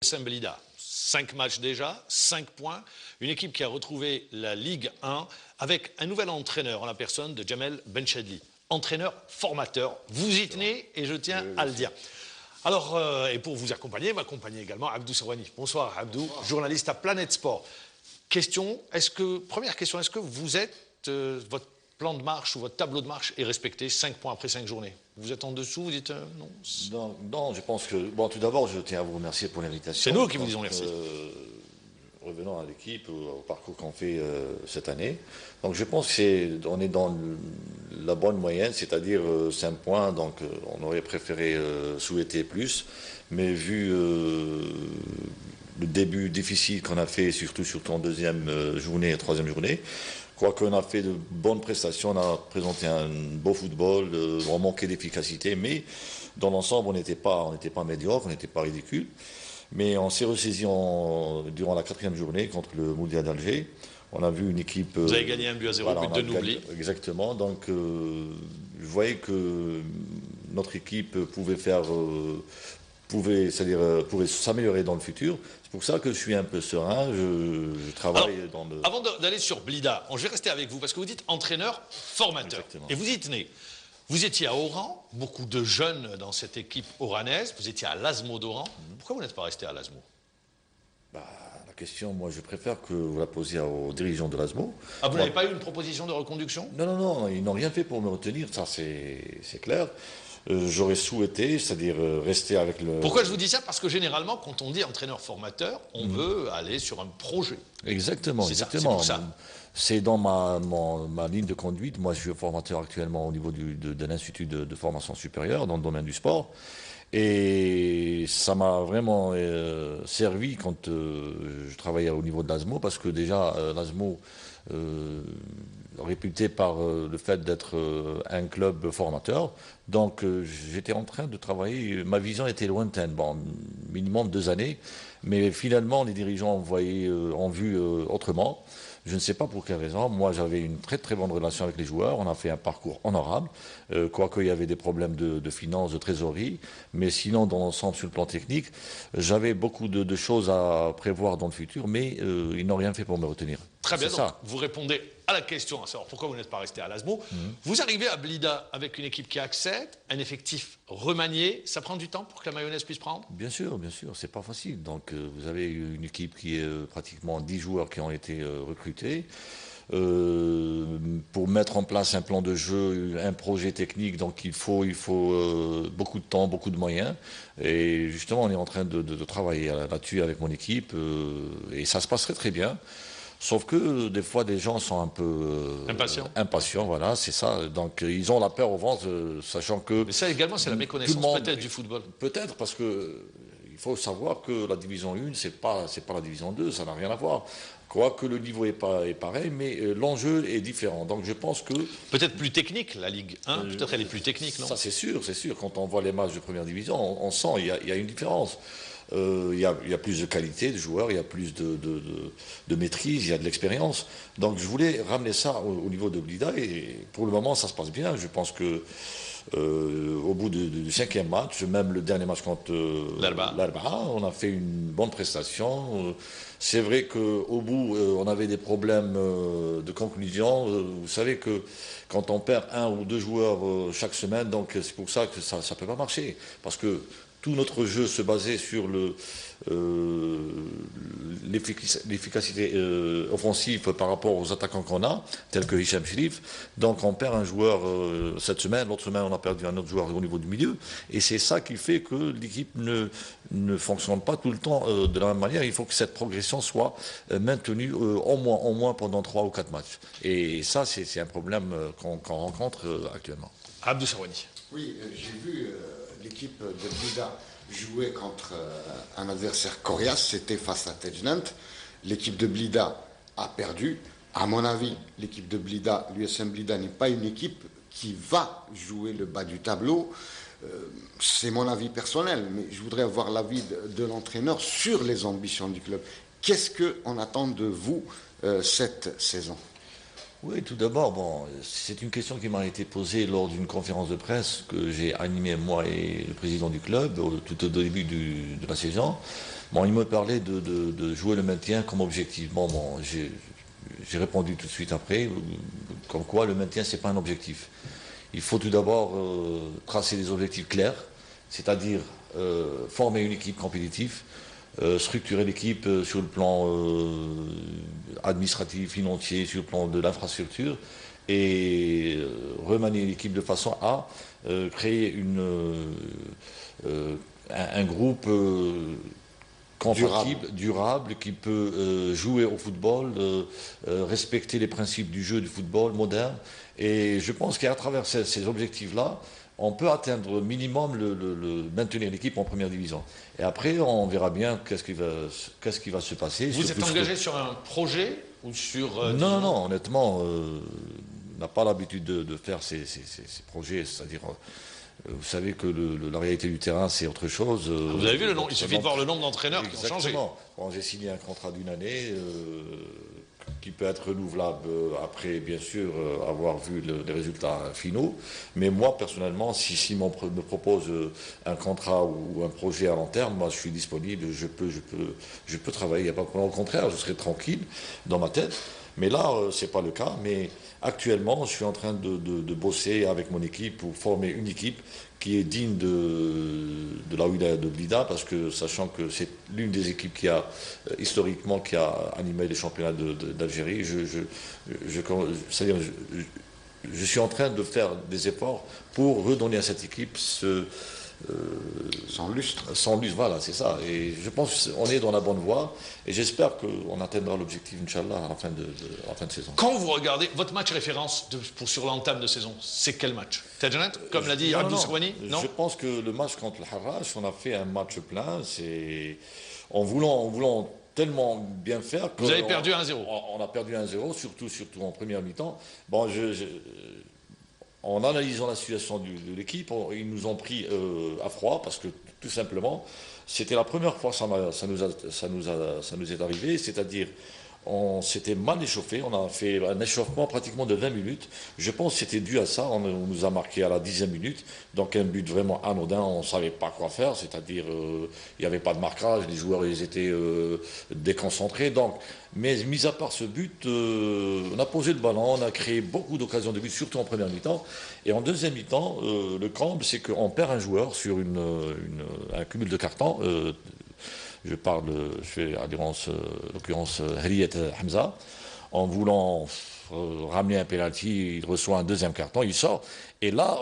Blida, 5 matchs déjà, 5 points. Une équipe qui a retrouvé la Ligue 1 avec un nouvel entraîneur en la personne de Jamel Benchadli. Entraîneur formateur. Vous y tenez et je tiens à le dire. Alors, et pour vous accompagner, m'accompagner également Abdou Serwani. Bonsoir Abdou, bonsoir. Journaliste à Planète Sport. Première question, est-ce que vous êtes, votre plan de marche ou votre tableau de marche est respecté 5 points après 5 journées? Vous êtes en dessous, vous dites non? Non, je pense que... Bon, tout d'abord, je tiens à vous remercier pour l'invitation. C'est nous qui vous disons merci. Revenons à l'équipe, au parcours qu'on fait cette année. Donc je pense qu'on est dans la bonne moyenne, c'est-à-dire 5 points, donc on aurait préféré souhaiter plus, mais vu le début difficile qu'on a fait, surtout en deuxième journée et troisième journée, je crois qu'on a fait de bonnes prestations, on a présenté un beau football, on manquait d'efficacité, mais dans l'ensemble, on n'était pas médiocre, on n'était pas ridicule. Mais on s'est ressaisi durant la 4e journée contre le Moudia d'Alger. On a vu une équipe... Vous avez gagné 1-0, voilà, but de Noubli. Exactement, donc je voyais que notre équipe pouvait s'améliorer dans le futur. C'est pour ça que je suis un peu serein, je travaille. Alors, dans le... Avant d'aller sur Blida, je vais rester avec vous, parce que vous dites entraîneur, formateur. Exactement. Et vous y tenez. Vous étiez à Oran, beaucoup de jeunes dans cette équipe oranaise, vous étiez à l'ASMO d'Oran. Pourquoi vous n'êtes pas resté à l'ASMO? La question, moi, je préfère que vous la posiez aux dirigeants de l'ASMO. Ah, vous n'avez pas eu une proposition de reconduction? Non, ils n'ont rien fait pour me retenir, ça c'est clair. J'aurais souhaité, c'est-à-dire rester avec le... Pourquoi je vous dis ça? Parce que généralement, quand on dit entraîneur-formateur, on veut aller sur un projet. Exactement. C'est pour ça. C'est dans ma ligne de conduite. Moi, je suis formateur actuellement au niveau de l'Institut de formation supérieure dans le domaine du sport. Et ça m'a vraiment servi quand je travaillais au niveau de l'ASMO, parce que déjà, l'ASMO, réputé par le fait d'être un club formateur. Donc, j'étais en train de travailler. Ma vision était lointaine, bon, minimum 2 années. Mais finalement, les dirigeants ont vu autrement. Je ne sais pas pour quelle raison. Moi, j'avais une très très bonne relation avec les joueurs. On a fait un parcours honorable. Quoique il y avait des problèmes de finances, de trésorerie. Mais sinon, dans l'ensemble, sur le plan technique, j'avais beaucoup de choses à prévoir dans le futur. Mais ils n'ont rien fait pour me retenir. Très bien, donc vous répondez à la question à savoir pourquoi vous n'êtes pas resté à l'ASMO. Vous arrivez à Blida avec une équipe qui accède, un effectif remanié. Ça prend du temps pour que la mayonnaise puisse prendre? Bien sûr, c'est pas facile. Donc vous avez une équipe qui est pratiquement 10 joueurs qui ont été recrutés. Pour mettre en place un plan de jeu, un projet technique, donc il faut beaucoup de temps, beaucoup de moyens. Et justement, on est en train de travailler là-dessus avec mon équipe et ça se passerait très bien. Sauf que des fois, des gens sont un peu impatients, voilà, c'est ça. Donc, ils ont la peur au ventre, sachant que... Mais ça également, c'est la méconnaissance peut-être du football. Peut-être, parce que il faut savoir que la division 1, c'est pas la division 2, ça n'a rien à voir. Quoique le niveau est pareil, mais l'enjeu est différent. Donc, je pense que... Peut-être plus technique, la Ligue 1, peut-être elle est plus technique, non? Ça, c'est sûr. Quand on voit les matchs de première division, on sent il y a une différence. Il y a plus de qualité de joueurs, il y a plus de maîtrise, il y a de l'expérience. Donc je voulais ramener ça au niveau de Blida et pour le moment ça se passe bien. Je pense que au bout du 5e match, même le dernier match contre l'Arba'a, on a fait une bonne prestation. C'est vrai qu'au bout, on avait des problèmes de conclusion. Vous savez que quand on perd 1 ou 2 joueurs chaque semaine, donc c'est pour ça que ça ne peut pas marcher. Parce que tout notre jeu se basait sur l'efficacité offensive par rapport aux attaquants qu'on a, tels que Hicham Cherif. Donc on perd un joueur cette semaine, l'autre semaine on a perdu un autre joueur au niveau du milieu. Et c'est ça qui fait que l'équipe ne fonctionne pas tout le temps de la même manière. Il faut que cette progression soit maintenue au moins pendant 3 ou 4 matchs. Et ça, c'est un problème qu'on rencontre actuellement. Abdou Serwani. Oui, j'ai vu l'équipe de Blida jouer contre un adversaire coriace, c'était face à Tejnant. L'équipe de Blida a perdu. À mon avis, l'équipe de Blida, l'USM Blida, n'est pas une équipe qui va jouer le bas du tableau. C'est mon avis personnel, mais je voudrais avoir l'avis de l'entraîneur sur les ambitions du club. Qu'est-ce qu'on attend de vous cette saison? Oui, tout d'abord, bon, c'est une question qui m'a été posée lors d'une conférence de presse que j'ai animée moi et le président du club tout au début de la saison. Bon, il me parlait de jouer le maintien comme objectif. Bon, j'ai répondu tout de suite après, comme quoi le maintien c'est pas un objectif. Il faut tout d'abord tracer des objectifs clairs, c'est-à-dire former une équipe compétitive, structurer l'équipe sur le plan administratif, financier, sur le plan de l'infrastructure et remanier l'équipe de façon à créer un groupe compatible, durable, qui peut jouer au football, respecter les principes du jeu du football moderne. Et je pense qu'à travers ces objectifs-là, on peut atteindre minimum maintenir l'équipe en première division. Et après, on verra bien qu'est-ce qui va se passer. Vous êtes engagé sur un projet ou sur... Non, honnêtement, on n'a pas l'habitude de faire ces projets, c'est-à-dire... Vous savez que la réalité du terrain, c'est autre chose. Vous avez vu le nombre, il suffit de voir le nombre d'entraîneurs qui ont changé. Bon, j'ai signé un contrat d'une année qui peut être renouvelable après, bien sûr, avoir vu les résultats finaux. Mais moi, personnellement, si me propose un contrat ou un projet à long terme, moi, je suis disponible, je peux travailler. Il n'y a pas de problème. Au contraire, je serai tranquille dans ma tête. Mais là, ce n'est pas le cas. Mais actuellement, je suis en train de bosser avec mon équipe pour former une équipe qui est digne de la wilaya de Blida, parce que sachant que c'est l'une des équipes qui a historiquement qui a animé les championnats d'Algérie, c'est-à-dire je suis en train de faire des efforts pour redonner à cette équipe Sans lustre. Sans lustre, voilà, c'est ça. Et je pense qu'on est dans la bonne voie. Et j'espère qu'on atteindra l'objectif, Inch'Allah, à la fin de saison. Quand vous regardez votre match référence sur l'entame de saison, c'est quel match Tajanet, comme l'a dit Abdou Souani? Non. Je pense que le match contre le Harrach, on a fait un match plein. En voulant tellement bien faire que... Vous avez perdu 1-0. On a perdu 1-0, surtout en première mi-temps. Bon, en analysant la situation de l'équipe, ils nous ont pris à froid parce que tout simplement, c'était la première fois que ça nous est arrivé, c'est-à-dire on s'était mal échauffé, on a fait un échauffement pratiquement de 20 minutes. Je pense que c'était dû à ça, on nous a marqué à la 10e minute, donc un but vraiment anodin, on ne savait pas quoi faire, c'est-à-dire il n'y avait pas de marquage, les joueurs ils étaient déconcentrés. Donc, mais mis à part ce but, on a posé le ballon, on a créé beaucoup d'occasions de but, surtout en première mi-temps. Et en deuxième mi-temps, le comble, c'est qu'on perd un joueur sur un cumul de cartons. Je fais à l'occurrence Hriyet Hamza, en voulant ramener un pénalty, il reçoit un deuxième carton, il sort. Et là,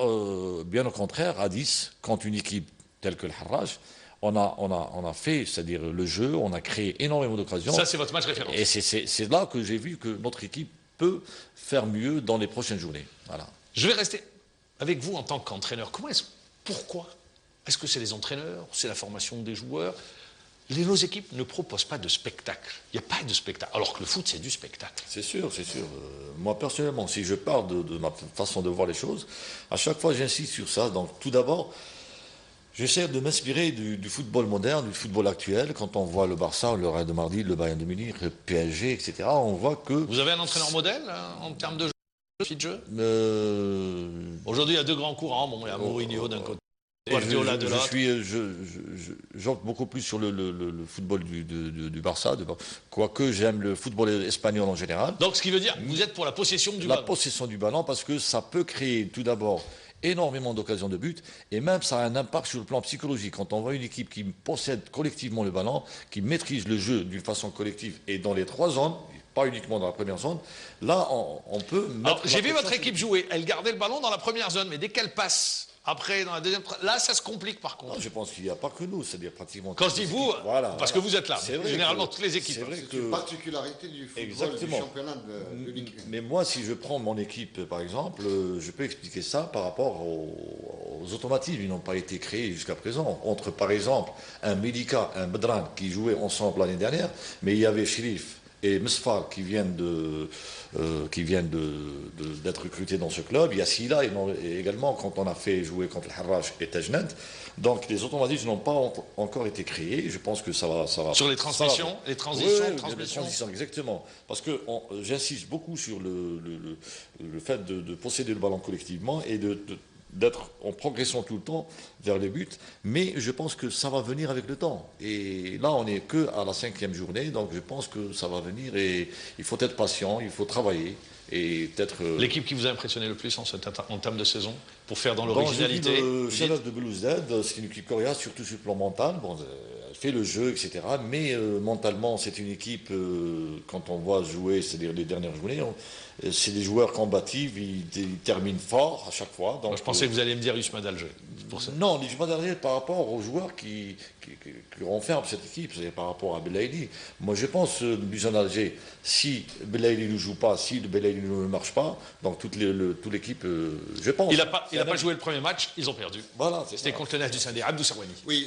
bien au contraire, à 10, contre une équipe telle que le Harrach, on a fait, c'est-à-dire le jeu, on a créé énormément d'occasions. Ça, c'est votre match référence. Et c'est là que j'ai vu que notre équipe peut faire mieux dans les prochaines journées. Voilà. Je vais rester avec vous en tant qu'entraîneur. Pourquoi est-ce que c'est les entraîneurs, c'est la formation des joueurs? Nos équipes ne proposent pas de spectacle. Il n'y a pas de spectacle. Alors que le foot, c'est du spectacle. C'est sûr, c'est sûr. Moi, personnellement, si je parle de ma façon de voir les choses, à chaque fois, j'insiste sur ça. Donc, tout d'abord, j'essaie de m'inspirer du football moderne, du football actuel. Quand on voit le Barça, le Real de Madrid, le Bayern de Munich, le PSG, etc., on voit que... Vous avez un entraîneur modèle en termes de jeu? Aujourd'hui, il y a deux grands courants. Bon, il y a Mourinho d'un côté. J'entre beaucoup plus sur le football du Barça, quoique j'aime le football espagnol en général. Donc ce qui veut dire que vous êtes pour la possession du ballon. La possession du ballon, parce que ça peut créer tout d'abord énormément d'occasions de but, et même ça a un impact sur le plan psychologique. Quand on voit une équipe qui possède collectivement le ballon, qui maîtrise le jeu d'une façon collective, et dans les trois zones, pas uniquement dans la première zone, là on peut... J'ai vu votre équipe jouer, elle gardait le ballon dans la première zone, mais dès qu'elle passe... Après, dans la deuxième... Là, ça se complique par contre. Non, je pense qu'il n'y a pas que nous, c'est-à-dire pratiquement... Quand je dis vous, voilà, parce que vous êtes là, généralement toutes les équipes. C'est une particularité du football, du championnat de Ligue 1. Mais moi, si je prends mon équipe, par exemple, je peux expliquer ça par rapport aux automatismes. Ils n'ont pas été créés jusqu'à présent. Entre, par exemple, un Melika, un Bedran qui jouaient ensemble l'année dernière, mais il y avait Chérif, et Mesfar qui viennent d'être recrutés dans ce club. Il y a Silla également quand on a fait jouer contre le Harrach et Tajnant. Donc les automatismes n'ont pas encore été créés. Je pense que ça va. Sur les transmissions, les transitions, exactement. Parce que j'insiste beaucoup sur le fait de posséder le ballon collectivement et d'être en progression tout le temps vers le but, mais je pense que ça va venir avec le temps. Et là, on n'est que à la 5e journée, donc je pense que ça va venir et il faut être patient, il faut travailler et peut-être... L'équipe qui vous a impressionné le plus en termes de saison, pour faire dans l'originalité? Le Shabab de Belouizdad, c'est une équipe coriace, surtout sur le plan mental. Bon, elle fait le jeu, etc. Mais mentalement, c'est une équipe, quand on voit jouer, c'est-à-dire les dernières journées, c'est des joueurs combatifs, ils terminent fort à chaque fois. Donc, moi, je pensais que vous alliez me dire Usman Alger. Non, l'Usman d'Alger par rapport aux joueurs qui renferment cette équipe, c'est-à-dire par rapport à Belaïli. Moi, je pense que l'Usman d'Alger, si Belaïli ne joue pas, si Belaïli ne marche pas, donc toute l'équipe, je pense. Il n'a pas joué le premier match, ils ont perdu. Voilà, c'était contre le Nef du Sindé, Abdou Sarwani. Oui,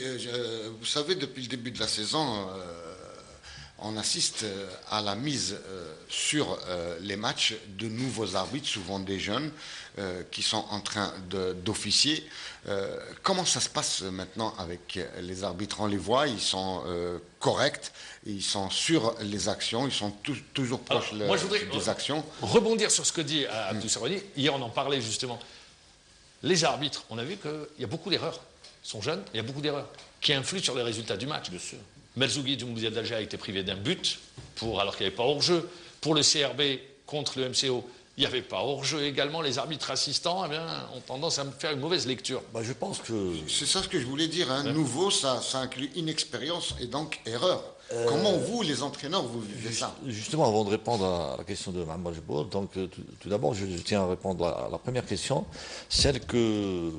vous savez, depuis le début de la saison, on assiste à la mise sur les matchs de nouveaux arbitres, souvent des jeunes, qui sont en train d'officier. Comment ça se passe maintenant avec les arbitres? On les voit, ils sont corrects, ils sont sur les actions, ils sont toujours proches des actions. Rebondir sur ce que dit Abdou Sarwani. Hier, on en parlait justement. Les arbitres, on a vu qu'il y a beaucoup d'erreurs. Ils sont jeunes, il y a beaucoup d'erreurs qui influent sur les résultats du match. Bien sûr. Melzougui du Mouloudia d'Alger a été privé d'un but, alors qu'il n'y avait pas hors-jeu. Pour le CRB contre le MCO, il n'y avait pas hors-jeu également. Les arbitres assistants ont tendance à me faire une mauvaise lecture. Je pense que... C'est ça ce que je voulais dire. Hein. Nouveau, ça inclut inexpérience et donc erreur. Comment vous, les entraîneurs, vous vivez ça? Justement, avant de répondre à la question de Mme Majbour, donc tout d'abord, je tiens à répondre à la première question, celle que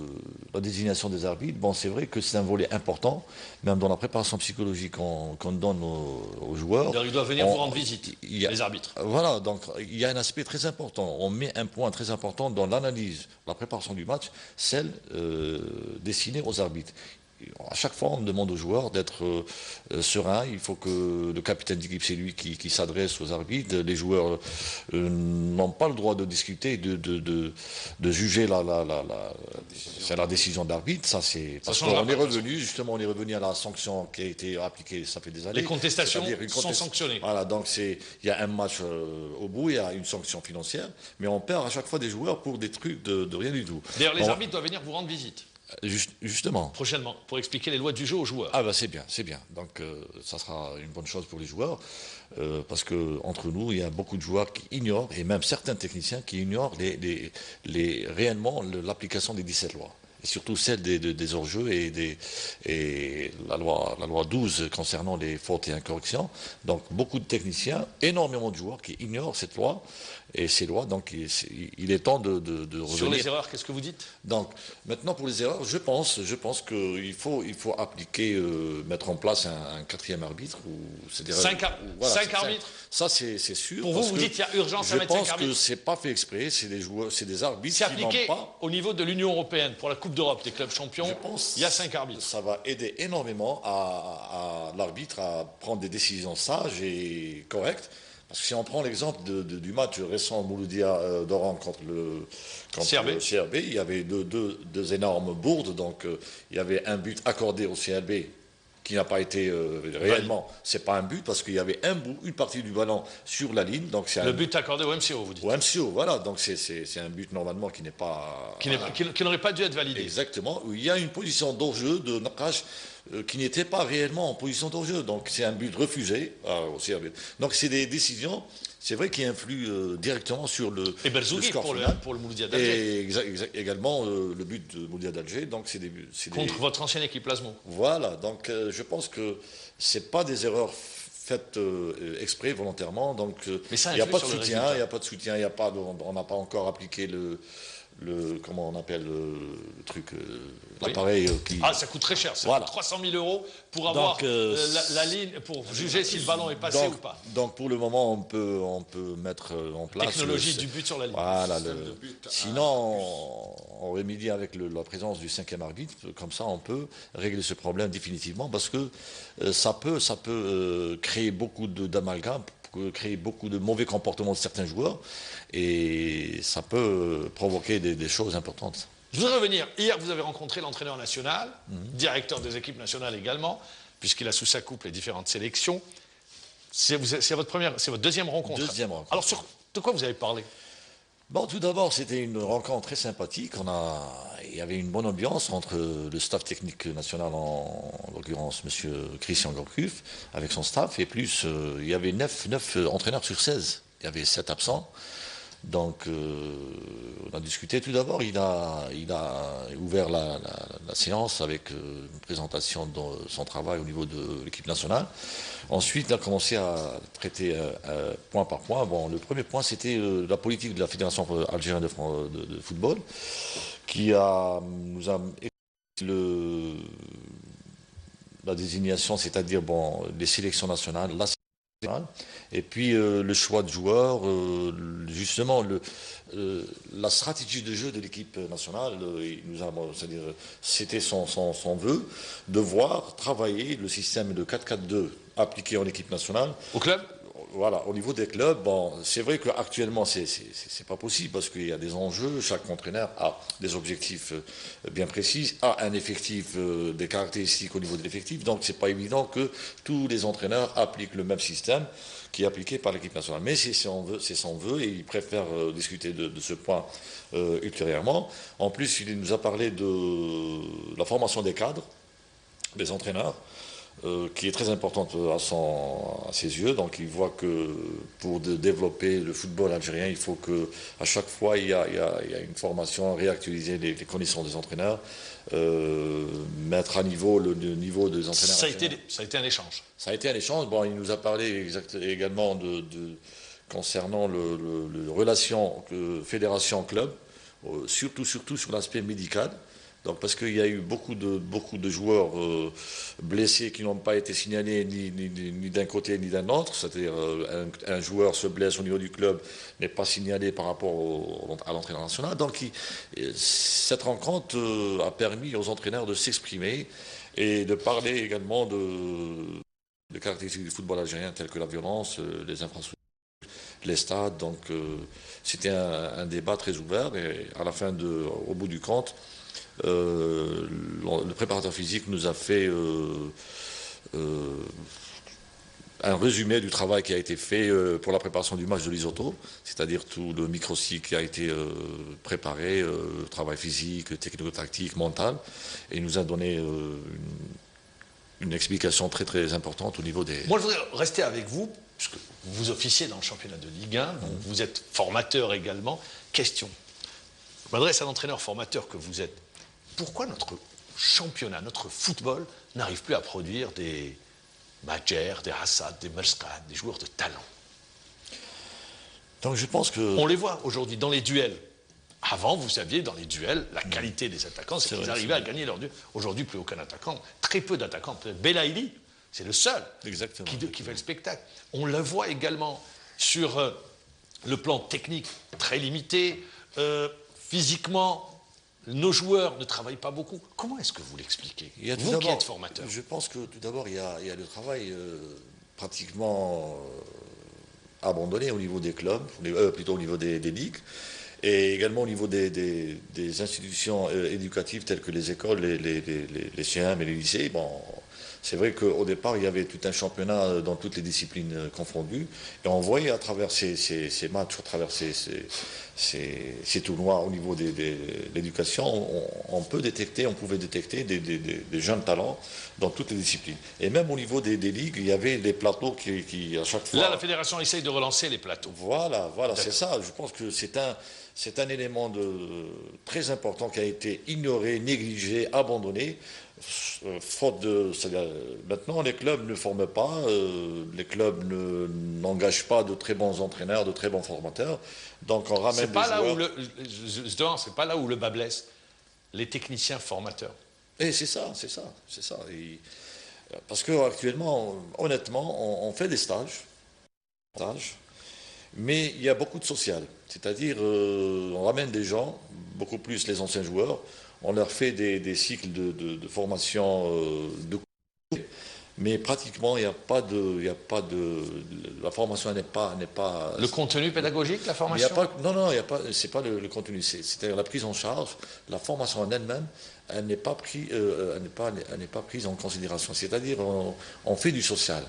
la désignation des arbitres, c'est vrai que c'est un volet important, même dans la préparation psychologique qu'on donne aux joueurs. Ils doivent venir vous rendre visite, les arbitres. Voilà, donc il y a un aspect très important. On met un point très important dans l'analyse, la préparation du match, celle destinée aux arbitres. À chaque fois, on demande aux joueurs d'être sereins. Il faut que le capitaine d'équipe, c'est lui qui s'adresse aux arbitres. Les joueurs n'ont pas le droit de discuter, de juger la décision d'arbitre. Ça, c'est parce qu'on est revenu, justement, on est revenu à la sanction qui a été appliquée, ça fait des années. Les contestations sont sanctionnées. Voilà, donc il y a un match au bout, il y a une sanction financière, mais on perd à chaque fois des joueurs pour des trucs de rien du tout. D'ailleurs, les arbitres doivent venir vous rendre visite. Justement. Prochainement, pour expliquer les lois du jeu aux joueurs. C'est bien. Donc ça sera une bonne chose pour les joueurs, parce qu'entre nous, il y a beaucoup de joueurs qui ignorent, et même certains techniciens qui ignorent réellement l'application des 17 lois. Et surtout celle des hors-jeux et la loi 12 concernant les fautes et incorrections. Donc beaucoup de techniciens, énormément de joueurs qui ignorent cette loi et ces lois. Donc il est temps de revenir. Sur les erreurs, qu'est-ce que vous dites? Donc maintenant pour les erreurs, je pense qu'il faut appliquer, mettre en place un 4e arbitre. Cinq arbitres. Ça c'est sûr. Pour vous dites qu'il y a urgence à mettre 5 arbitres. Je pense que c'est pas fait exprès. C'est des arbitres. C'est appliqué au niveau de l'Union européenne pour la Coupe d'Europe des clubs champions. Il y a 5 arbitres. Ça va aider énormément à l'arbitre à prendre des décisions sages et correctes. Parce que si on prend l'exemple du match récent Mouloudia d'Oran contre le CRB, il y avait deux énormes bourdes. Donc il y avait un but accordé au CRB qui n'a pas été réellement, c'est pas un but parce qu'il y avait une partie du ballon sur la ligne. Donc le but accordé au MCO, vous dites. Au MCO, voilà. Donc c'est un but normalement qui n'est pas... Qui n'aurait pas dû être validé. Exactement. Il y a une position d'hors-jeu de Nakash qui n'était pas réellement en position d'hors-jeu. Donc c'est un but refusé au CRB. Donc c'est des décisions... C'est vrai qu'il influe directement sur le score final. Pour le Mouloudia d'Alger. Et également le but de Mouloudia d'Alger. Donc contre votre ancienne équipe Lasmo. Voilà. Donc je pense que c'est pas des erreurs faites exprès, volontairement. Donc il n'y a pas de soutien. Il n'y a pas de soutien. On n'a pas encore appliqué comment on appelle le truc, l'appareil qui... ça coûte très cher, ça coûte 300 000 € pour avoir la ligne, pour juger si le ballon est passé ou pas. Donc pour le moment, on peut mettre en place... Technologie du but sur la ligne. Voilà, sinon, on remédie avec la présence du 5e arbitre, comme ça on peut régler ce problème définitivement, parce que ça peut créer beaucoup d'amalgame. créer beaucoup de mauvais comportements de certains joueurs, et ça peut provoquer des choses importantes. Je voudrais revenir. Hier, vous avez rencontré l'entraîneur national, directeur des équipes nationales également, puisqu'il a sous sa coupe les différentes sélections. C'est votre deuxième rencontre. Deuxième rencontre. Alors, de quoi vous avez parlé? Bon, tout d'abord, c'était une rencontre très sympathique. Il y avait une bonne ambiance entre le staff technique national, en l'occurrence M. Christian Gourcuff, avec son staff, et plus, il y avait 9 entraîneurs sur 16. Il y avait 7 absents. Donc, on a discuté. Tout d'abord, il a ouvert la séance avec une présentation de son travail au niveau de l'équipe nationale. Ensuite, il a commencé à traiter point par point. Bon, le premier point, c'était la politique de la Fédération algérienne de football, qui nous a la désignation, c'est-à-dire bon, les sélections nationales, et puis le choix de joueurs, justement la stratégie de jeu de l'équipe nationale, c'était son vœu de voir travailler le système de 4-4-2 appliqué en équipe nationale. Au club? Voilà, au niveau des clubs, bon, c'est vrai qu'actuellement, c'est pas possible parce qu'il y a des enjeux. Chaque entraîneur a des objectifs bien précis, a un effectif, des caractéristiques au niveau de l'effectif. Donc, c'est pas évident que tous les entraîneurs appliquent le même système qui est appliqué par l'équipe nationale. Mais c'est son vœu et il préfère discuter de ce point ultérieurement. En plus, il nous a parlé de la formation des cadres, des entraîneurs, qui est très importante à ses yeux. Donc il voit que pour développer le football algérien, il faut qu'à chaque fois il y a une formation, réactualiser les connaissances des entraîneurs, mettre à niveau le niveau des entraîneurs. Ça a été un échange. Ça a été un échange. Bon, il nous a parlé également concernant le relation fédération-club, surtout sur l'aspect médical. Donc, parce qu'il y a eu beaucoup de joueurs blessés qui n'ont pas été signalés ni d'un côté ni d'un autre. C'est-à-dire un joueur se blesse au niveau du club, n'est pas signalé par rapport à l'entraîneur national. Donc cette rencontre a permis aux entraîneurs de s'exprimer et de parler également de caractéristiques du football algérien telles que la violence, les infrastructures, les stades. Donc c'était un débat très ouvert et à la fin, au bout du compte, le préparateur physique nous a fait un résumé du travail qui a été fait pour la préparation du match de l'Isoto, c'est-à-dire tout le micro-cycle qui a été préparé, travail physique, technico-tactique, mental, et il nous a donné une explication très très importante au niveau des... Moi, je voudrais rester avec vous, puisque vous officiez dans le championnat de Ligue 1, donc vous êtes formateur également. Question. Je m'adresse à l'entraîneur formateur que vous êtes. Pourquoi notre championnat, notre football, n'arrive plus à produire des Madjer, des Hassad, des Melskad, des joueurs de talent? Donc je pense que... On les voit aujourd'hui dans les duels. Avant, vous saviez, dans les duels, la qualité des attaquants, c'est qu'ils arrivaient à gagner leurs duels. Aujourd'hui, plus aucun attaquant, très peu d'attaquants. Belaïli, c'est le seul qui fait le spectacle. On le voit également sur le plan technique très limité, physiquement. Nos joueurs ne travaillent pas beaucoup. Comment est-ce que vous l'expliquez? Vous qui êtes formateur. Je pense que tout d'abord, il y a le travail pratiquement abandonné au niveau des clubs, plutôt au niveau des ligues, et également au niveau des institutions éducatives telles que les écoles, les CM et les lycées. Bon, c'est vrai qu'au départ, il y avait tout un championnat dans toutes les disciplines confondues, et on voyait à travers ces matchs, à travers ces tournois au niveau de l'éducation, on pouvait détecter des jeunes talents dans toutes les disciplines. Et même au niveau des ligues, il y avait des plateaux qui à chaque fois... Là, la fédération essaye de relancer les plateaux. Voilà, c'est ça. Je pense que c'est un élément très important qui a été ignoré, négligé, abandonné. Faute maintenant, les clubs ne forment pas, les clubs n'engagent pas de très bons entraîneurs, de très bons formateurs. Donc on ramène des joueurs. C'est pas là où le bas blesse. Les techniciens formateurs. Et c'est ça. Parce qu'actuellement, honnêtement, on fait des stages, mais il y a beaucoup de social. C'est-à-dire, on ramène des gens, beaucoup plus les anciens joueurs, on leur fait des cycles de formation de Mais pratiquement, il n'y a pas de, la formation n'est pas. Le contenu pédagogique, la Il y formation? a pas, non, il y a pas, c'est pas le contenu, c'est-à-dire la prise en charge, la formation en elle-même, elle n'est pas prise en considération. C'est-à-dire, on fait du social.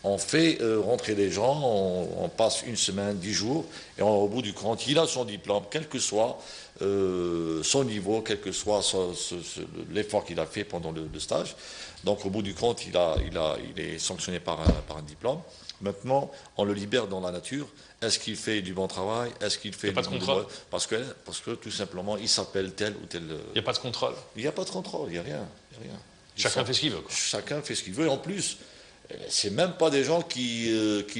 On fait rentrer les gens, on passe une semaine, 10 jours, et au bout du compte, il a son diplôme, quel que soit son niveau, quel que soit l'effort qu'il a fait pendant le stage. Donc au bout du compte, il est sanctionné par un diplôme. Maintenant, on le libère dans la nature. Est-ce qu'il fait du bon travail? Est-ce qu'il fait pas de contrôle? Parce que tout simplement, il s'appelle tel ou tel. Il n'y a pas de contrôle? Il n'y a pas de contrôle, il n'y a rien. Chacun fait ce qu'il veut, quoi. Chacun fait ce qu'il veut. Et en plus, c'est même pas des gens qui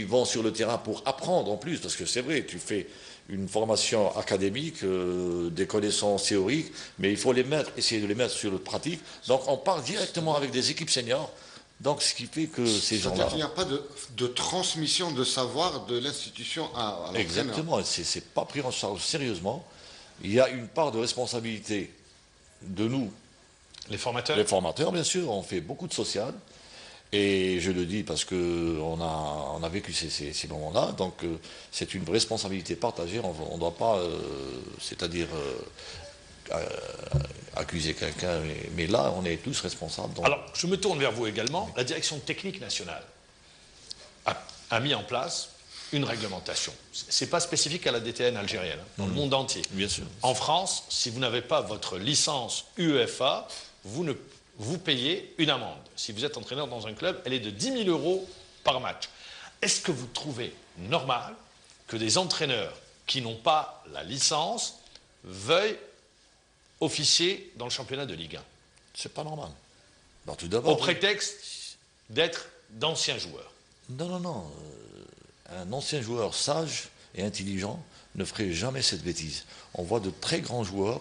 vont sur le terrain pour apprendre en plus, parce que c'est vrai, tu fais une formation académique, des connaissances théoriques, mais il faut essayer de les mettre sur le pratique. Donc on part directement avec des équipes seniors. Donc ce qui fait que ces gens-là... Il n'y a pas de transmission de savoir de l'institution à l'entraîneur. Exactement, c'est pas pris en charge sérieusement. Il y a une part de responsabilité de nous, Les formateurs? les formateurs, bien sûr, on fait beaucoup de social. Et je le dis parce qu'on a vécu ces moments-là, donc c'est une responsabilité partagée. On ne doit pas, accuser quelqu'un, mais là, on est tous responsables. Donc... Alors, je me tourne vers vous également. La direction technique nationale a mis en place une réglementation. Ce n'est pas spécifique à la DTN algérienne, dans le monde entier. Bien sûr. En France, si vous n'avez pas votre licence UEFA, vous payez une amende. Si vous êtes entraîneur dans un club, elle est de 10 000 € par match. Est-ce que vous trouvez normal que des entraîneurs qui n'ont pas la licence veuillent officier dans le championnat de Ligue 1? C'est pas normal. Alors, tout d'abord, Au prétexte d'être d'anciens joueurs. Non. Un ancien joueur sage et intelligent ne ferait jamais cette bêtise. On voit de très grands joueurs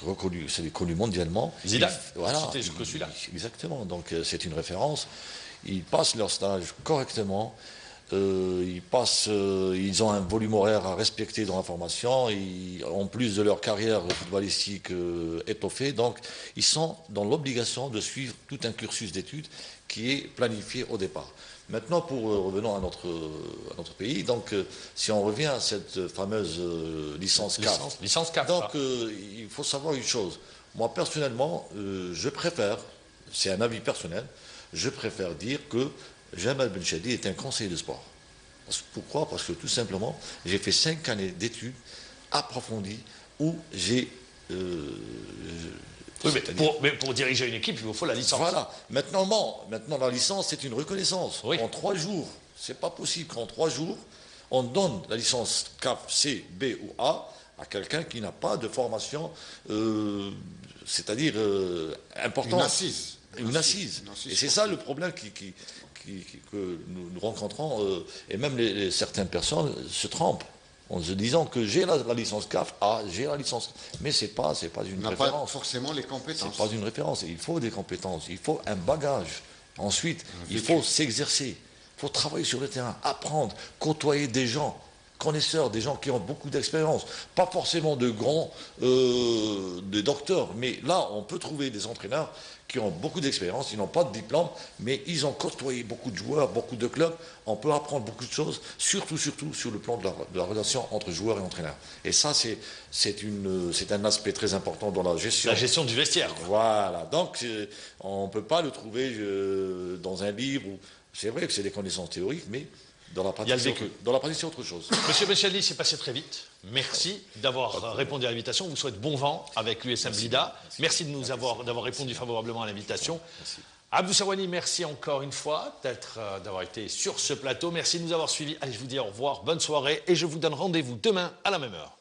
reconnus, c'est connu mondialement. Zidane, voilà, c'était que celui-là. Exactement, donc c'est une référence. Ils passent leur stage correctement. Ils ont un volume horaire à respecter dans la formation, en plus de leur carrière footballistique étoffée, donc ils sont dans l'obligation de suivre tout un cursus d'études qui est planifié au départ. Maintenant, revenons à notre pays, donc si on revient à cette fameuse licence CAF. Licence CAF. Donc il faut savoir une chose. Moi personnellement, je préfère, c'est un avis personnel, je préfère dire que Jamal Benchadi est un conseiller de sport. Pourquoi? Parce que tout simplement, j'ai fait 5 années d'études approfondies où j'ai... mais pour diriger une équipe, il vous faut la licence. Voilà. Maintenant, la licence, c'est une reconnaissance. Oui. En 3 jours, c'est pas possible qu'en 3 jours, on donne la licence CAF, C, B ou A à quelqu'un qui n'a pas de formation, c'est-à-dire importante. Une assise. Et c'est ça le problème que nous rencontrons, et même certaines personnes se trompent en se disant que j'ai la licence CAF, j'ai la licence, mais c'est pas une référence. Pas forcément les compétences. C'est pas une référence. Il faut des compétences, il faut un bagage. Ensuite, il faut s'exercer, il faut travailler sur le terrain, apprendre, côtoyer des gens connaisseurs, des gens qui ont beaucoup d'expérience, pas forcément de grands des docteurs, mais là on peut trouver des entraîneurs qui ont beaucoup d'expérience, ils n'ont pas de diplôme, mais ils ont côtoyé beaucoup de joueurs, beaucoup de clubs, on peut apprendre beaucoup de choses, surtout sur le plan de la relation entre joueurs et entraîneurs. Et ça c'est un aspect très important dans la gestion. La gestion du vestiaire. Voilà, donc on ne peut pas le trouver dans un livre, c'est vrai que c'est des connaissances théoriques, mais dans la pratique, c'est autre chose. Monsieur Benchadli, c'est passé très vite. Merci d'avoir répondu à l'invitation. On vous souhaite bon vent avec l'USM Blida. Merci d'avoir répondu favorablement à l'invitation. Abdou Sawani, merci encore une fois d'avoir été sur ce plateau. Merci de nous avoir suivis. Allez, je vous dis au revoir, bonne soirée et je vous donne rendez-vous demain à la même heure.